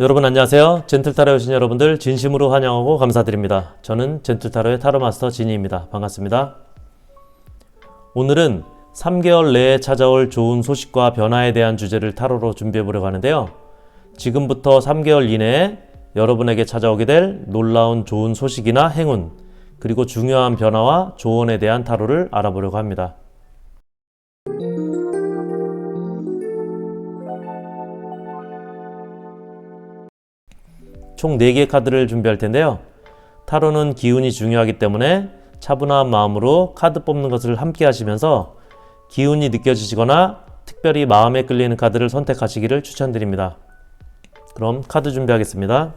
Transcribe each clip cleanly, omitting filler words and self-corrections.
여러분 안녕하세요. 젠틀타로에 오신 여러분들 진심으로 환영하고 감사드립니다. 저는 젠틀타로의 타로마스터 진희입니다. 반갑습니다. 오늘은 3개월 내에 찾아올 좋은 소식과 변화에 대한 주제를 타로로 준비해 보려고 하는데요. 지금부터 3개월 이내에 여러분에게 찾아오게 될 놀라운 좋은 소식이나 행운, 그리고 중요한 변화와 조언에 대한 타로를 알아보려고 합니다. 총 4개의 카드를 준비할 텐데요. 타로는 기운이 중요하기 때문에 차분한 마음으로 카드 뽑는 것을 함께 하시면서 기운이 느껴지시거나 특별히 마음에 끌리는 카드를 선택하시기를 추천드립니다. 그럼 카드 준비하겠습니다.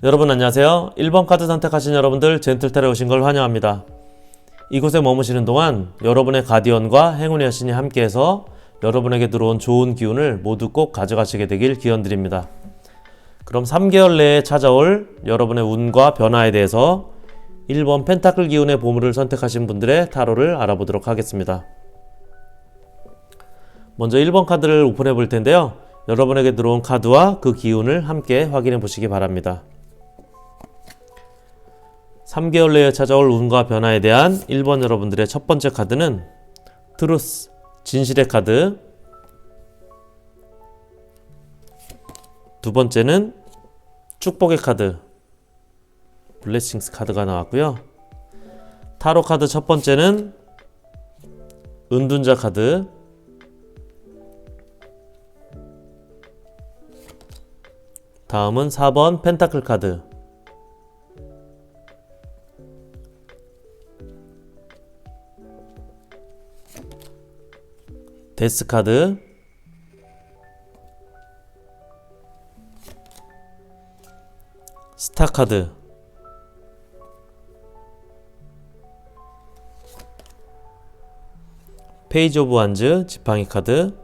여러분 안녕하세요. 1번 카드 선택하신 여러분들 젠틀타로에 오신 걸 환영합니다. 이곳에 머무시는 동안 여러분의 가디언과 행운의 여신이 함께해서 여러분에게 들어온 좋은 기운을 모두 꼭 가져가시게 되길 기원드립니다. 그럼 3개월 내에 찾아올 여러분의 운과 변화에 대해서 1번 펜타클 기운의 보물을 선택하신 분들의 타로를 알아보도록 하겠습니다. 먼저 1번 카드를 오픈해 볼 텐데요. 여러분에게 들어온 카드와 그 기운을 함께 확인해 보시기 바랍니다. 3개월 내에 찾아올 운과 변화에 대한 1번 여러분들의 첫 번째 카드는 트루스, 진실의 카드. 두 번째는 축복의 카드, 블레싱스 카드가 나왔고요. 타로 카드 첫 번째는 은둔자 카드, 다음은 4번 펜타클 카드, 데스 카드, 스타 카드, 페이지 오브 완즈 지팡이 카드.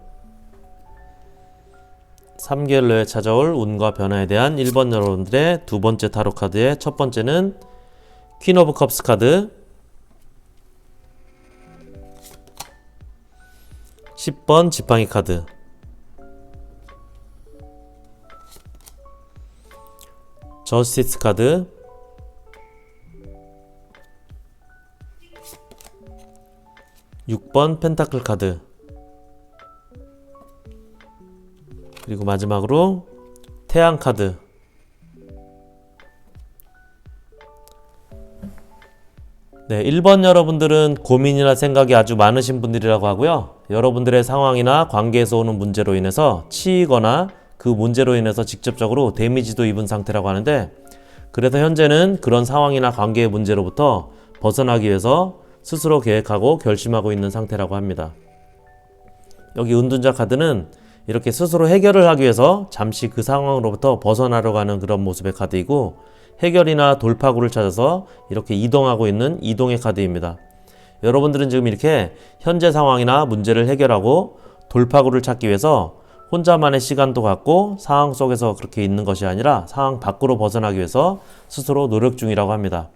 3개월 내에 찾아올 운과 변화에 대한 1번 여러분들의 두 번째 타로 카드의 첫 번째는 퀸 오브 컵스 카드, 10번 지팡이 카드, 저스티스 카드, (6번) 펜타클 카드, 그리고 마지막으로 태양 카드. 네, 1번 여러분들은 고민이나 생각이 아주 많으신 분들이라고 하고요. 여러분들의 상황이나 관계에서 오는 문제로 인해서 치이거나 그 문제로 인해서 직접적으로 데미지도 입은 상태라고 하는데, 그래서 현재는 그런 상황이나 관계의 문제로부터 벗어나기 위해서 스스로 계획하고 결심하고 있는 상태라고 합니다. 여기 은둔자 카드는 이렇게 스스로 해결을 하기 위해서 잠시 그 상황으로부터 벗어나려고 하는 그런 모습의 카드이고, 해결이나 돌파구를 찾아서 이렇게 이동하고 있는 이동의 카드입니다. 여러분들은 지금 이렇게 현재 상황이나 문제를 해결하고 돌파구를 찾기 위해서 혼자만의 시간도 갖고 상황 속에서 그렇게 있는 것이 아니라 상황 밖으로 벗어나기 위해서 스스로 노력 중이라고 합니다.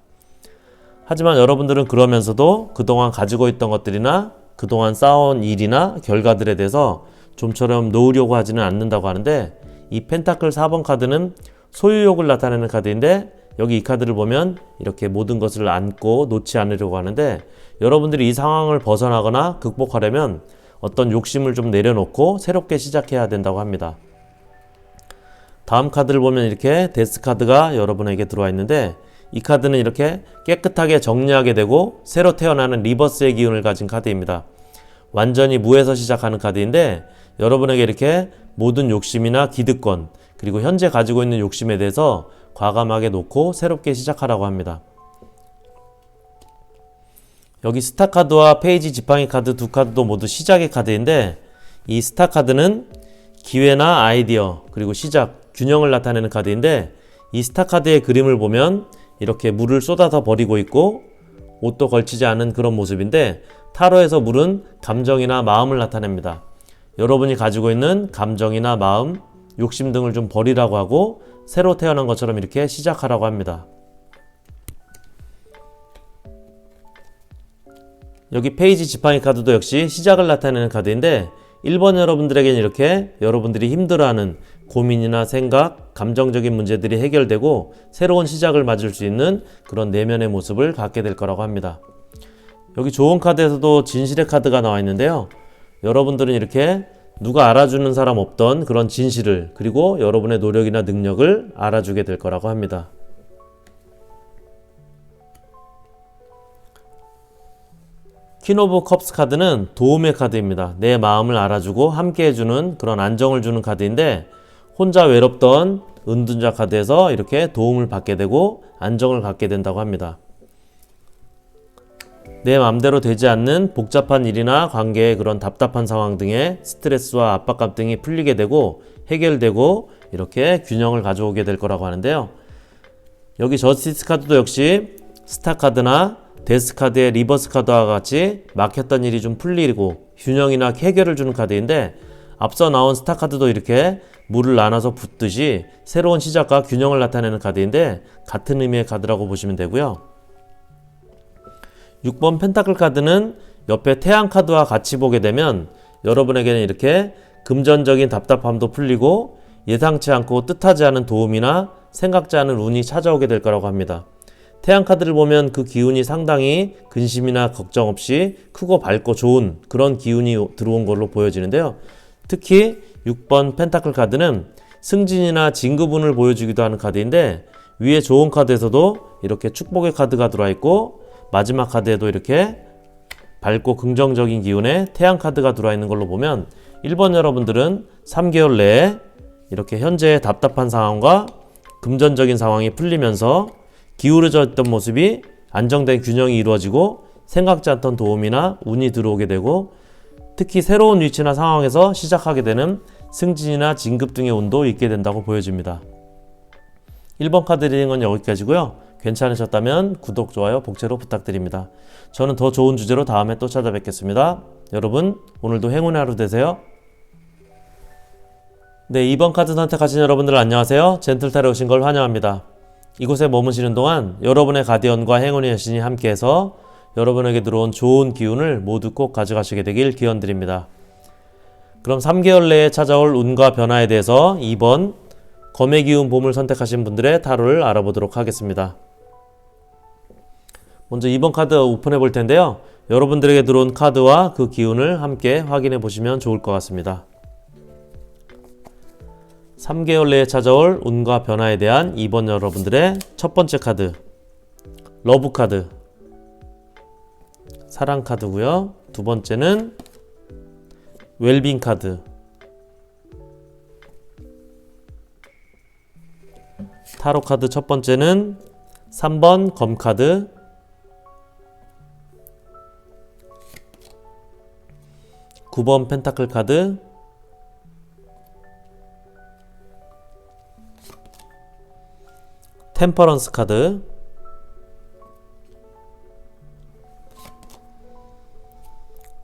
하지만 여러분들은 그러면서도 그동안 가지고 있던 것들이나 그동안 쌓아온 일이나 결과들에 대해서 좀처럼 놓으려고 하지는 않는다고 하는데, 이 펜타클 4번 카드는 소유욕을 나타내는 카드인데, 여기 이 카드를 보면 이렇게 모든 것을 안고 놓지 않으려고 하는데, 여러분들이 이 상황을 벗어나거나 극복하려면 어떤 욕심을 좀 내려놓고 새롭게 시작해야 된다고 합니다. 다음 카드를 보면 이렇게 데스 카드가 여러분에게 들어와 있는데, 이 카드는 이렇게 깨끗하게 정리하게 되고 새로 태어나는 리버스의 기운을 가진 카드입니다. 완전히 무에서 시작하는 카드인데, 여러분에게 이렇게 모든 욕심이나 기득권, 그리고 현재 가지고 있는 욕심에 대해서 과감하게 놓고 새롭게 시작하라고 합니다. 여기 스타 카드와 페이지 지팡이 카드 두 카드도 모두 시작의 카드인데, 이 스타 카드는 기회나 아이디어, 그리고 시작, 균형을 나타내는 카드인데, 이 스타 카드의 그림을 보면 이렇게 물을 쏟아서 버리고 있고 옷도 걸치지 않은 그런 모습인데, 타로에서 물은 감정이나 마음을 나타냅니다. 여러분이 가지고 있는 감정이나 마음, 욕심 등을 좀 버리라고 하고 새로 태어난 것처럼 이렇게 시작하라고 합니다. 여기 페이지 지팡이 카드도 역시 시작을 나타내는 카드인데, 1번 여러분들에게는 이렇게 여러분들이 힘들어하는 고민이나 생각, 감정적인 문제들이 해결되고 새로운 시작을 맞을 수 있는 그런 내면의 모습을 갖게 될 거라고 합니다. 여기 좋은 카드에서도 진실의 카드가 나와 있는데요. 여러분들은 이렇게 누가 알아주는 사람 없던 그런 진실을, 그리고 여러분의 노력이나 능력을 알아주게 될 거라고 합니다. 퀸 오브 컵스 카드는 도움의 카드입니다. 내 마음을 알아주고 함께 해주는 그런 안정을 주는 카드인데, 혼자 외롭던 은둔자 카드에서 이렇게 도움을 받게 되고 안정을 갖게 된다고 합니다. 내 맘대로 되지 않는 복잡한 일이나 관계의 그런 답답한 상황 등의 스트레스와 압박감 등이 풀리게 되고 해결되고 이렇게 균형을 가져오게 될 거라고 하는데요. 여기 저스티스 카드도 역시 스타 카드나 데스 카드의 리버스 카드와 같이 막혔던 일이 좀 풀리고 균형이나 해결을 주는 카드인데, 앞서 나온 스타 카드도 이렇게 물을 나눠서 붓듯이 새로운 시작과 균형을 나타내는 카드인데, 같은 의미의 카드라고 보시면 되고요. 6번 펜타클 카드는 옆에 태양 카드와 같이 보게 되면 여러분에게는 이렇게 금전적인 답답함도 풀리고 예상치 않고 뜻하지 않은 도움이나 생각지 않은 운이 찾아오게 될 거라고 합니다. 태양 카드를 보면 그 기운이 상당히 근심이나 걱정 없이 크고 밝고 좋은 그런 기운이 들어온 걸로 보여지는데요. 특히 6번 펜타클 카드는 승진이나 진급운을 보여주기도 하는 카드인데, 위에 좋은 카드에서도 이렇게 축복의 카드가 들어와 있고 마지막 카드에도 이렇게 밝고 긍정적인 기운의 태양 카드가 들어와 있는 걸로 보면 1번 여러분들은 3개월 내에 이렇게 현재의 답답한 상황과 금전적인 상황이 풀리면서 기울어져 있던 모습이 안정된 균형이 이루어지고 생각지 않던 도움이나 운이 들어오게 되고, 특히 새로운 위치나 상황에서 시작하게 되는 승진이나 진급 등의 운도 있게 된다고 보여집니다. 1번 카드 리딩은 여기까지고요. 괜찮으셨다면 구독, 좋아요, 복제로 부탁드립니다. 저는 더 좋은 주제로 다음에 또 찾아뵙겠습니다. 여러분, 오늘도 행운의 하루 되세요. 네, 2번 카드 선택하신 여러분들 안녕하세요. 젠틀타로에 오신 걸 환영합니다. 이곳에 머무시는 동안 여러분의 가디언과 행운의 여신이 함께해서 여러분에게 들어온 좋은 기운을 모두 꼭 가져가시게 되길 기원드립니다. 그럼 3개월 내에 찾아올 운과 변화에 대해서 2번 검의 기운 봄을 선택하신 분들의 타로를 알아보도록 하겠습니다. 먼저 2번 카드 오픈해 볼 텐데요. 여러분들에게 들어온 카드와 그 기운을 함께 확인해 보시면 좋을 것 같습니다. 3개월 내에 찾아올 운과 변화에 대한 2번 여러분들의 첫 번째 카드, 러브 카드, 사랑 카드고요. 두 번째는 웰빙 카드, 타로 카드 첫 번째는 3번 검 카드, 9번 펜타클 카드, 템퍼런스 카드,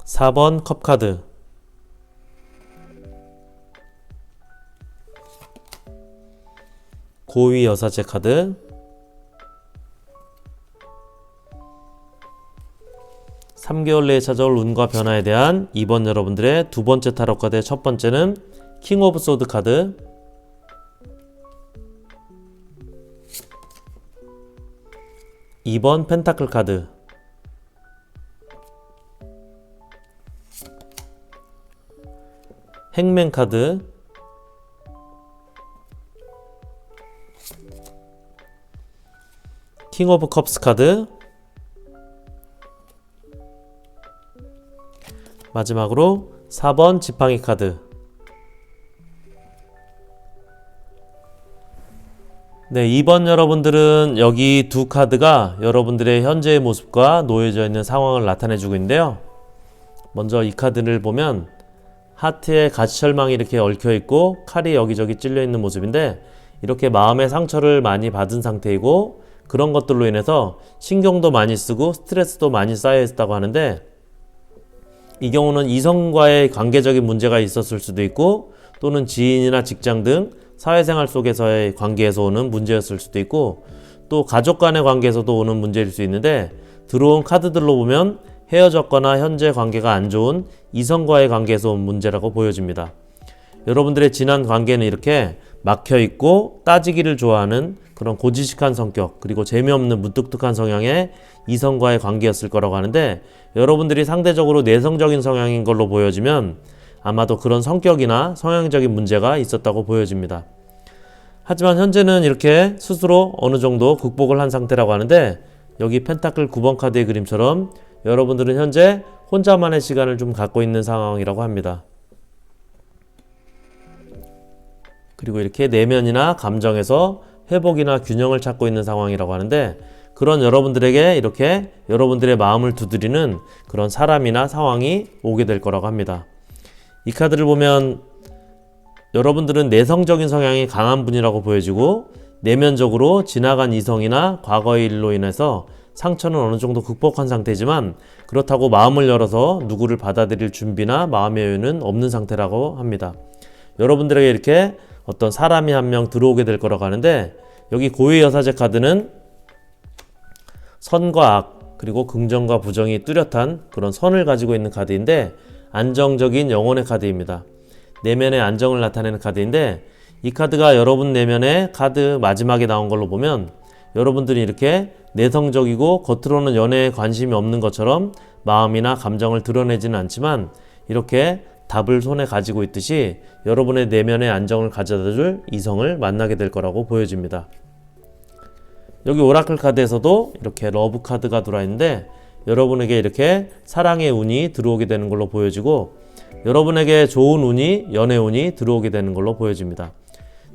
4번 컵 카드, 고위 여사제 카드, 3개월 내에 찾아올 운과 변화에 대한 2번 여러분들의 두 번째 타로 카드의 첫 번째는 킹 오브 소드 카드, 2번 펜타클 카드, 행맨 카드, 킹 오브 컵스 카드, 마지막으로 4번 지팡이 카드. 네, 2번 여러분들은 여기 두 카드가 여러분들의 현재의 모습과 놓여져 있는 상황을 나타내주고 있는데요. 먼저 이 카드를 보면 하트에 가시철망이 이렇게 얽혀있고 칼이 여기저기 찔려있는 모습인데, 이렇게 마음의 상처를 많이 받은 상태이고 그런 것들로 인해서 신경도 많이 쓰고 스트레스도 많이 쌓여있다고 하는데, 이 경우는 이성과의 관계적인 문제가 있었을 수도 있고 또는 지인이나 직장 등 사회생활 속에서의 관계에서 오는 문제였을 수도 있고 또 가족 간의 관계에서도 오는 문제일 수 있는데, 들어온 카드들로 보면 헤어졌거나 현재 관계가 안 좋은 이성과의 관계에서 온 문제라고 보여집니다. 여러분들의 지난 관계는 이렇게 막혀있고 따지기를 좋아하는 그런 고지식한 성격, 그리고 재미없는 무뚝뚝한 성향의 이성과의 관계였을 거라고 하는데, 여러분들이 상대적으로 내성적인 성향인 걸로 보여지면 아마도 그런 성격이나 성향적인 문제가 있었다고 보여집니다. 하지만 현재는 이렇게 스스로 어느 정도 극복을 한 상태라고 하는데, 여기 펜타클 9번 카드의 그림처럼 여러분들은 현재 혼자만의 시간을 좀 갖고 있는 상황이라고 합니다. 그리고 이렇게 내면이나 감정에서 회복이나 균형을 찾고 있는 상황이라고 하는데, 그런 여러분들에게 이렇게 여러분들의 마음을 두드리는 그런 사람이나 상황이 오게 될 거라고 합니다. 이 카드를 보면 여러분들은 내성적인 성향이 강한 분이라고 보여지고, 내면적으로 지나간 이성이나 과거의 일로 인해서 상처는 어느 정도 극복한 상태지만, 그렇다고 마음을 열어서 누구를 받아들일 준비나 마음의 여유는 없는 상태라고 합니다. 여러분들에게 이렇게 어떤 사람이 한 명 들어오게 될 거라고 하는데, 여기 고위 여사제 카드는 선과 악, 그리고 긍정과 부정이 뚜렷한 그런 선을 가지고 있는 카드인데, 안정적인 영혼의 카드입니다. 내면의 안정을 나타내는 카드인데, 이 카드가 여러분 내면의 카드 마지막에 나온 걸로 보면 여러분들이 이렇게 내성적이고 겉으로는 연애에 관심이 없는 것처럼 마음이나 감정을 드러내지는 않지만 이렇게 답을 손에 가지고 있듯이 여러분의 내면의 안정을 가져다줄 이성을 만나게 될 거라고 보여집니다. 여기 오라클 카드에서도 이렇게 러브 카드가 들어있는데 여러분에게 이렇게 사랑의 운이 들어오게 되는 걸로 보여지고 여러분에게 좋은 운이, 연애 운이 들어오게 되는 걸로 보여집니다.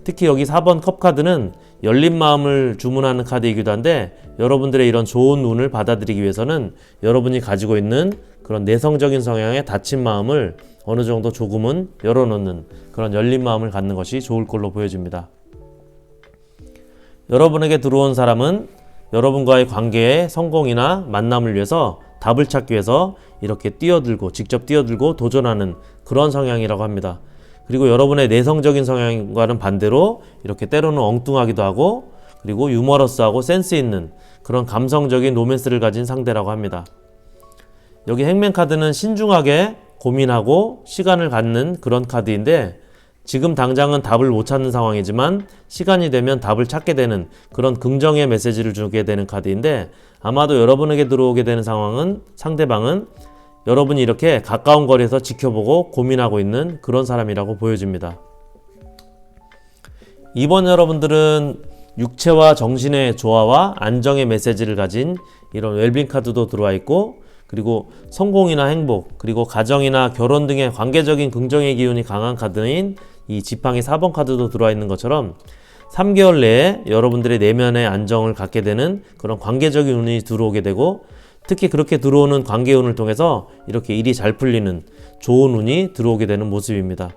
특히 여기 4번 컵 카드는 열린 마음을 주문하는 카드이기도 한데 여러분들의 이런 좋은 운을 받아들이기 위해서는 여러분이 가지고 있는 그런 내성적인 성향의 닫힌 마음을 어느 정도 조금은 열어놓는 그런 열린 마음을 갖는 것이 좋을 걸로 보여집니다. 여러분에게 들어온 사람은 여러분과의 관계의 성공이나 만남을 위해서 답을 찾기 위해서 이렇게 직접 뛰어들고 도전하는 그런 성향이라고 합니다. 그리고 여러분의 내성적인 성향과는 반대로 이렇게 때로는 엉뚱하기도 하고 그리고 유머러스하고 센스 있는 그런 감성적인 로맨스를 가진 상대라고 합니다. 여기 행맨 카드는 신중하게 고민하고 시간을 갖는 그런 카드인데 지금 당장은 답을 못 찾는 상황이지만 시간이 되면 답을 찾게 되는 그런 긍정의 메시지를 주게 되는 카드인데 아마도 여러분에게 들어오게 되는 상대방은 여러분이 이렇게 가까운 거리에서 지켜보고 고민하고 있는 그런 사람이라고 보여집니다. 이번 여러분들은 육체와 정신의 조화와 안정의 메시지를 가진 이런 웰빙 카드도 들어와 있고 그리고 성공이나 행복 그리고 가정이나 결혼 등의 관계적인 긍정의 기운이 강한 카드인 이 지팡이 4번 카드도 들어와 있는 것처럼 3개월 내에 여러분들의 내면의 안정을 갖게 되는 그런 관계적인 운이 들어오게 되고 특히 그렇게 들어오는 관계 운을 통해서 이렇게 일이 잘 풀리는 좋은 운이 들어오게 되는 모습입니다.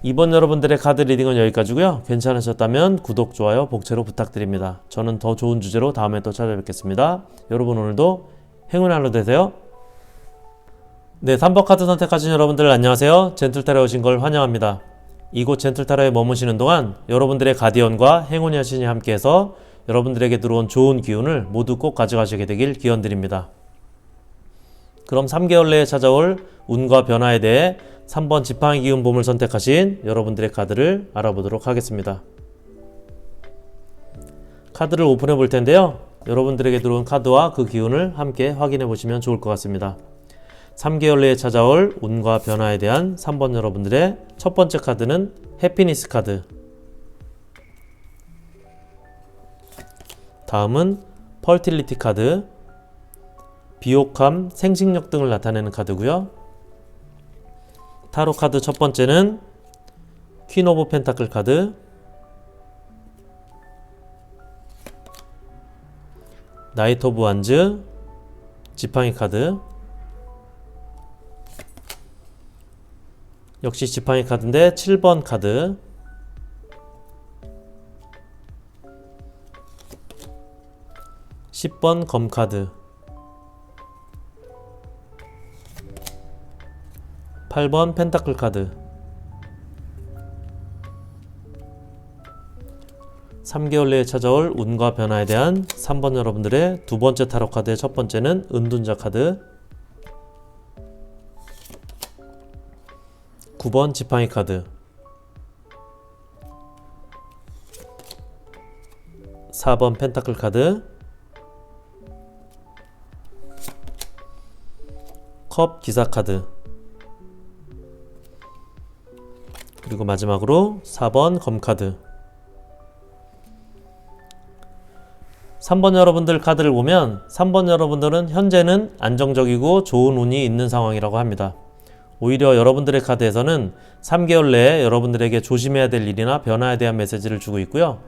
이번 여러분들의 카드 리딩은 여기까지고요. 괜찮으셨다면 구독, 좋아요, 복채로 부탁드립니다. 저는 더 좋은 주제로 다음에 또 찾아뵙겠습니다. 여러분 오늘도 행운의 하루 되세요. 네, 3번 카드 선택하신 여러분들 안녕하세요. 젠틀타로에 오신 걸 환영합니다. 이곳 젠틀타로에 머무시는 동안 여러분들의 가디언과 행운의 여신이 함께해서 여러분들에게 들어온 좋은 기운을 모두 꼭 가져가시게 되길 기원드립니다. 그럼 3개월 내에 찾아올 운과 변화에 대해 3번 지팡이 기운 봄을 선택하신 여러분들의 카드를 알아보도록 하겠습니다. 카드를 오픈해 볼 텐데요. 여러분들에게 들어온 카드와 그 기운을 함께 확인해 보시면 좋을 것 같습니다. 3개월 내에 찾아올 운과 변화에 대한 3번 여러분들의 첫 번째 카드는 해피니스 카드, 다음은 퍼틸리티 카드, 비옥함, 생식력 등을 나타내는 카드고요. 타로 카드 첫 번째는 퀸 오브 펜타클 카드, 나이트 오브 완즈, 지팡이 카드, 역시 지팡이 카드인데 7번 카드, (10번) 검 카드, 8번 펜타클 카드. 3개월 내에 찾아올 운과 변화에 대한 3번 여러분들의 두 번째 타로 카드의 첫 번째는 은둔자 카드, 9번 지팡이 카드, 4번 펜타클 카드, 컵 기사 카드, 그리고 마지막으로 4번 검 카드. 3번 여러분들 카드를 보면 3번 여러분들은 현재는 안정적이고 좋은 운이 있는 상황이라고 합니다. 오히려 여러분들의 카드에서는 3개월 내에 여러분들에게 조심해야 될 일이나 변화에 대한 메시지를 주고 있고요.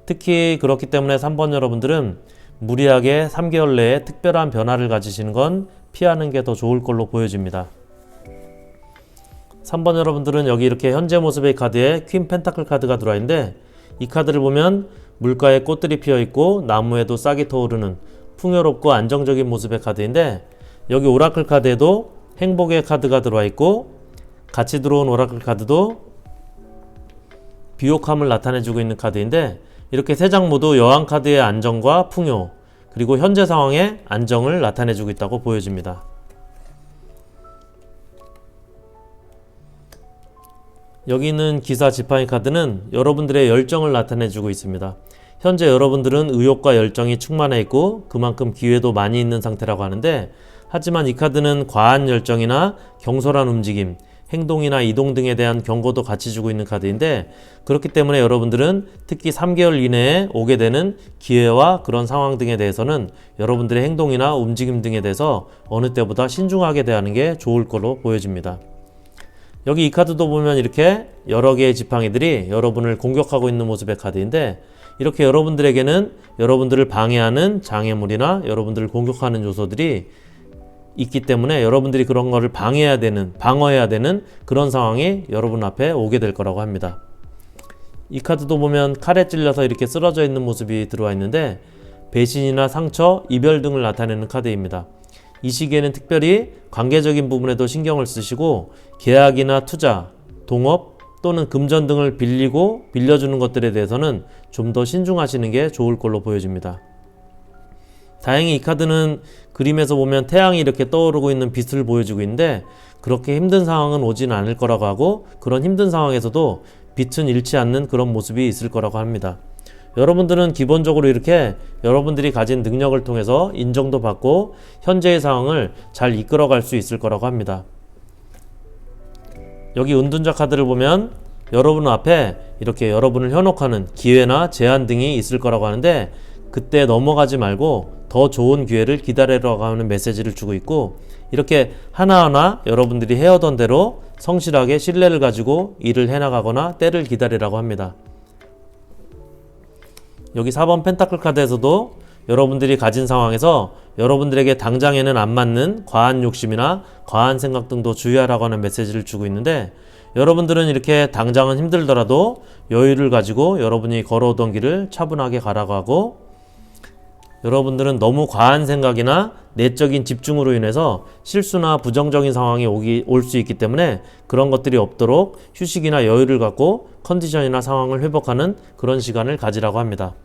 특히 그렇기 때문에 3번 여러분들은 무리하게 3개월 내에 특별한 변화를 가지시는 건 피하는 게 더 좋을 걸로 보여집니다. 3번 여러분들은 여기 이렇게 현재 모습의 카드에 퀸 펜타클 카드가 들어와 있는데 이 카드를 보면 물가에 꽃들이 피어 있고 나무에도 싹이 터오르는 풍요롭고 안정적인 모습의 카드인데 여기 오라클 카드에도 행복의 카드가 들어와 있고 같이 들어온 오라클 카드도 비옥함을 나타내주고 있는 카드인데 이렇게 세 장 모두 여왕 카드의 안정과 풍요 그리고 현재 상황의 안정을 나타내주고 있다고 보여집니다. 여기 있는 기사 지팡이 카드는 여러분들의 열정을 나타내주고 있습니다. 현재 여러분들은 의욕과 열정이 충만해 있고 그만큼 기회도 많이 있는 상태라고 하는데, 하지만 이 카드는 과한 열정이나 경솔한 움직임, 행동이나 이동 등에 대한 경고도 같이 주고 있는 카드인데, 그렇기 때문에 여러분들은 특히 3개월 이내에 오게 되는 기회와 그런 상황 등에 대해서는 여러분들의 행동이나 움직임 등에 대해서 어느 때보다 신중하게 대하는 게 좋을 걸로 보여집니다. 여기 이 카드도 보면 이렇게 여러 개의 지팡이들이 여러분을 공격하고 있는 모습의 카드인데, 이렇게 여러분들에게는 여러분들을 방해하는 장애물이나 여러분들을 공격하는 요소들이 있기 때문에 여러분들이 그런 거를 방어해야 되는 그런 상황이 여러분 앞에 오게 될 거라고 합니다. 이 카드도 보면 칼에 찔려서 이렇게 쓰러져 있는 모습이 들어와 있는데, 배신이나 상처, 이별 등을 나타내는 카드입니다. 이 시기에는 특별히 관계적인 부분에도 신경을 쓰시고 계약이나 투자, 동업 또는 금전 등을 빌려주는 것들에 대해서는 좀 더 신중하시는 게 좋을 걸로 보여집니다. 다행히 이 카드는 그림에서 보면 태양이 이렇게 떠오르고 있는 빛을 보여주고 있는데, 그렇게 힘든 상황은 오진 않을 거라고 하고, 그런 힘든 상황에서도 빛은 잃지 않는 그런 모습이 있을 거라고 합니다. 여러분들은 기본적으로 이렇게 여러분들이 가진 능력을 통해서 인정도 받고 현재의 상황을 잘 이끌어갈 수 있을 거라고 합니다. 여기 은둔자 카드를 보면 여러분 앞에 이렇게 여러분을 현혹하는 기회나 제한 등이 있을 거라고 하는데, 그때 넘어가지 말고 더 좋은 기회를 기다리라고 하는 메시지를 주고 있고, 이렇게 하나하나 여러분들이 해오던 대로 성실하게 신뢰를 가지고 일을 해나가거나 때를 기다리라고 합니다. 여기 4번 펜타클 카드에서도 여러분들이 가진 상황에서 여러분들에게 당장에는 안 맞는 과한 욕심이나 과한 생각 등도 주의하라고 하는 메시지를 주고 있는데, 여러분들은 이렇게 당장은 힘들더라도 여유를 가지고 여러분이 걸어오던 길을 차분하게 가라고 하고, 여러분들은 너무 과한 생각이나 내적인 집중으로 인해서 실수나 부정적인 상황이 올 수 있기 때문에 그런 것들이 없도록 휴식이나 여유를 갖고 컨디션이나 상황을 회복하는 그런 시간을 가지라고 합니다.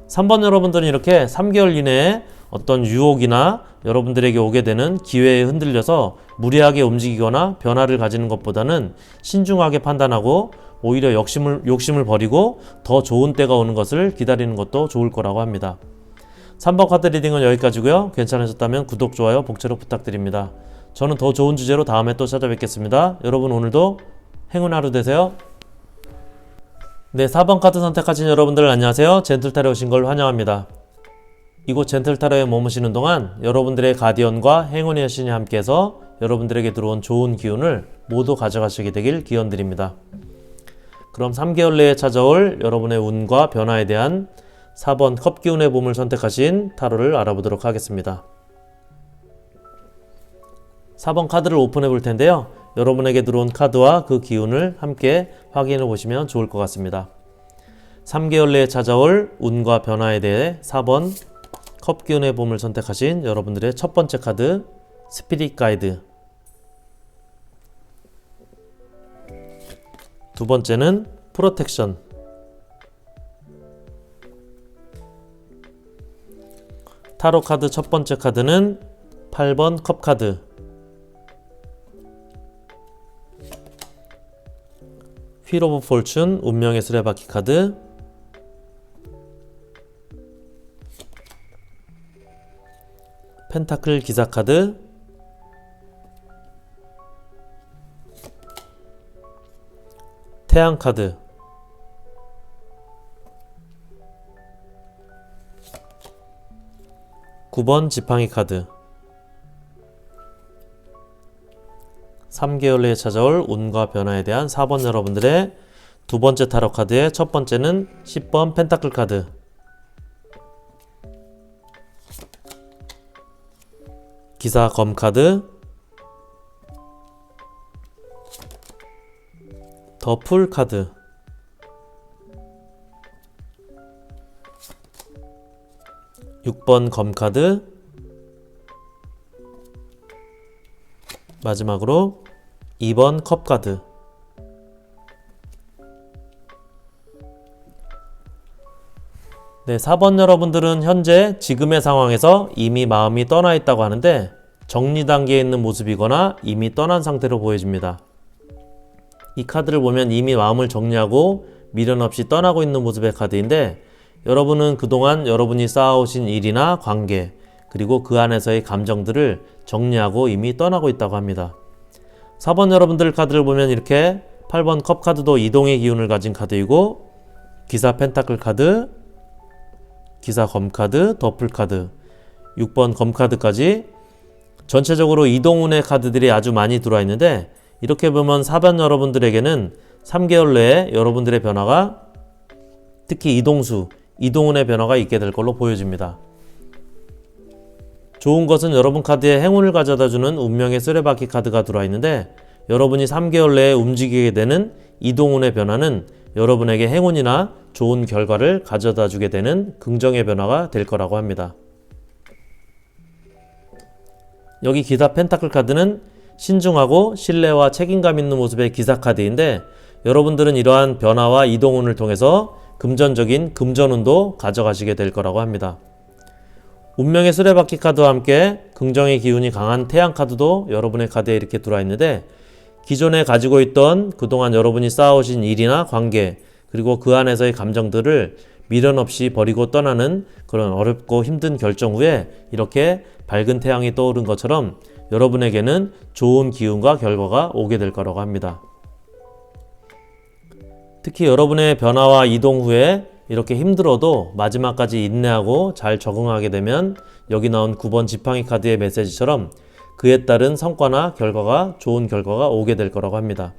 3번 여러분들은 이렇게 3개월 이내에 어떤 유혹이나 여러분들에게 오게 되는 기회에 흔들려서 무리하게 움직이거나 변화를 가지는 것보다는 신중하게 판단하고 오히려 욕심을 버리고 더 좋은 때가 오는 것을 기다리는 것도 좋을 거라고 합니다. 3번 카드 리딩은 여기까지고요. 괜찮으셨다면 구독, 좋아요, 복채로 부탁드립니다. 저는 더 좋은 주제로 다음에 또 찾아뵙겠습니다. 여러분 오늘도 행운 하루 되세요. 네, 4번 카드 선택하신 여러분들 안녕하세요. 젠틀타로에 오신 걸 환영합니다. 이곳 젠틀타로에 머무시는 동안 여러분들의 가디언과 행운의 여신이 함께해서 여러분들에게 들어온 좋은 기운을 모두 가져가시게 되길 기원드립니다. 그럼 3개월 내에 찾아올 여러분의 운과 변화에 대한 4번 컵기운의 봄을 선택하신 타로를 알아보도록 하겠습니다. 4번 카드를 오픈해 볼 텐데요. 여러분에게 들어온 카드와 그 기운을 함께 확인해 보시면 좋을 것 같습니다. 3개월 내에 찾아올 운과 변화에 대해 4번 컵기운의 봄을 선택하신 여러분들의 첫 번째 카드 스피릿 가이드, 두 번째는 프로텍션, 타로 카드 첫 번째 카드는 8번 컵 카드, 휠 오브 폴춘 운명의 수레바퀴 카드, 펜타클 기사 카드, 태양 카드, (9번) 지팡이 카드. 3개월 내에 찾아올 운과 변화에 대한 4번 여러분들의 두 번째 타로 카드의 첫 번째는 10번 펜타클 카드, 기사 검 카드, 더 풀 카드, (6번) 검 카드, 마지막으로 2번 컵 카드. 네, 4번 여러분들은 현재 지금의 상황에서 이미 마음이 떠나 있다고 하는데 정리 단계에 있는 모습이거나 이미 떠난 상태로 보여집니다. 이 카드를 보면 이미 마음을 정리하고 미련 없이 떠나고 있는 모습의 카드인데 여러분은 그동안 여러분이 쌓아오신 일이나 관계 그리고 그 안에서의 감정들을 정리하고 이미 떠나고 있다고 합니다. 4번 여러분들 카드를 보면 이렇게 8번 컵 카드도 이동의 기운을 가진 카드이고 기사 펜타클 카드, 기사 검 카드, 더플 카드, 6번 검 카드까지 전체적으로 이동운의 카드들이 아주 많이 들어와 있는데 이렇게 보면 4번 여러분들에게는 3개월 내에 여러분들의 변화가 특히 이동수, 이동운의 변화가 있게 될 걸로 보여집니다. 좋은 것은 여러분 카드에 행운을 가져다주는 운명의 쓰레바퀴 카드가 들어와 있는데 여러분이 3개월 내에 움직이게 되는 이동운의 변화는 여러분에게 행운이나 좋은 결과를 가져다주게 되는 긍정의 변화가 될 거라고 합니다. 여기 기사 펜타클 카드는 신중하고 신뢰와 책임감 있는 모습의 기사 카드인데 여러분들은 이러한 변화와 이동운을 통해서 금전적인 금전운도 가져가시게 될 거라고 합니다. 운명의 수레바퀴 카드와 함께 긍정의 기운이 강한 태양 카드도 여러분의 카드에 이렇게 들어와 있는데 기존에 가지고 있던 그동안 여러분이 쌓아오신 일이나 관계 그리고 그 안에서의 감정들을 미련 없이 버리고 떠나는 그런 어렵고 힘든 결정 후에 이렇게 밝은 태양이 떠오른 것처럼 여러분에게는 좋은 기운과 결과가 오게 될 거라고 합니다. 특히 여러분의 변화와 이동 후에 이렇게 힘들어도 마지막까지 인내하고 잘 적응하게 되면 여기 나온 9번 지팡이 카드의 메시지처럼 그에 따른 성과나 결과가 좋은 결과가 오게 될 거라고 합니다.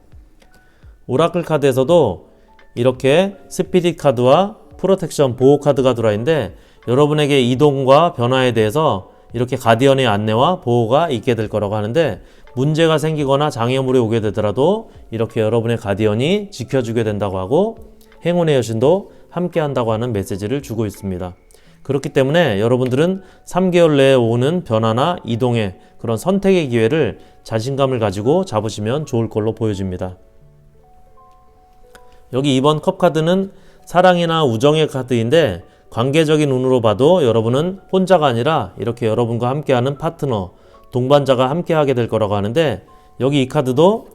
오라클 카드에서도 이렇게 스피릿 카드와 프로텍션 보호 카드가 들어있는데 여러분에게 이동과 변화에 대해서 이렇게 가디언의 안내와 보호가 있게 될 거라고 하는데 문제가 생기거나 장애물이 오게 되더라도 이렇게 여러분의 가디언이 지켜주게 된다고 하고 행운의 여신도 함께 한다고 하는 메시지를 주고 있습니다. 그렇기 때문에 여러분들은 3개월 내에 오는 변화나 이동의 그런 선택의 기회를 자신감을 가지고 잡으시면 좋을 걸로 보여집니다. 여기 2번 컵 카드는 사랑이나 우정의 카드인데 관계적인 운으로 봐도 여러분은 혼자가 아니라 이렇게 여러분과 함께하는 파트너, 동반자가 함께하게 될 거라고 하는데 여기 이 카드도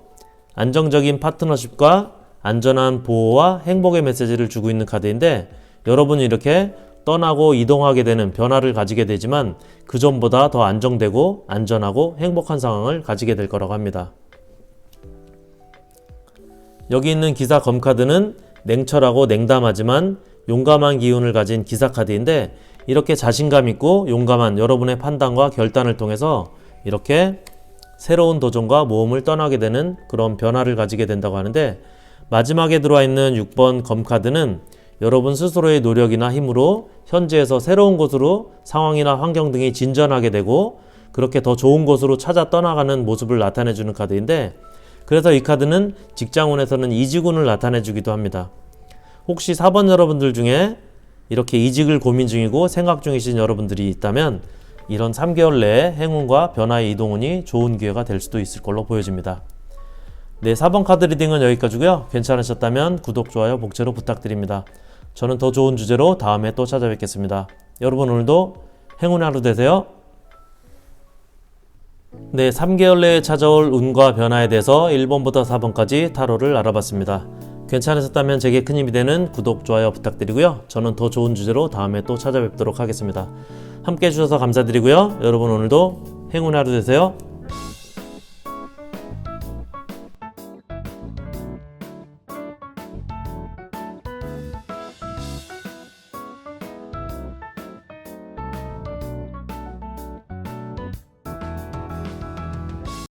안정적인 파트너십과 안전한 보호와 행복의 메시지를 주고 있는 카드인데 여러분이 이렇게 떠나고 이동하게 되는 변화를 가지게 되지만 그 전보다 더 안정되고 안전하고 행복한 상황을 가지게 될 거라고 합니다. 여기 있는 기사 검 카드는 냉철하고 냉담하지만 용감한 기운을 가진 기사 카드인데 이렇게 자신감 있고 용감한 여러분의 판단과 결단을 통해서 이렇게 새로운 도전과 모험을 떠나게 되는 그런 변화를 가지게 된다고 하는데 마지막에 들어와 있는 6번 검 카드는 여러분 스스로의 노력이나 힘으로 현재에서 새로운 곳으로 상황이나 환경 등이 진전하게 되고 그렇게 더 좋은 곳으로 찾아 떠나가는 모습을 나타내주는 카드인데 그래서 이 카드는 직장운에서는 이직운을 나타내주기도 합니다. 혹시 4번 여러분들 중에 이렇게 이직을 고민 중이고 생각 중이신 여러분들이 있다면 이런 3개월 내에 행운과 변화의 이동운이 좋은 기회가 될 수도 있을 걸로 보여집니다. 네, 4번 카드 리딩은 여기까지고요. 괜찮으셨다면 구독, 좋아요, 복제로 부탁드립니다. 저는 더 좋은 주제로 다음에 또 찾아뵙겠습니다. 여러분 오늘도 행운의 하루 되세요. 네, 3개월 내에 찾아올 운과 변화에 대해서 1번부터 4번까지 타로를 알아봤습니다. 괜찮으셨다면 제게 큰 힘이 되는 구독, 좋아요 부탁드리고요. 저는 더 좋은 주제로 다음에 또 찾아뵙도록 하겠습니다. 함께 해주셔서 감사드리고요. 여러분 오늘도 행운의 하루 되세요.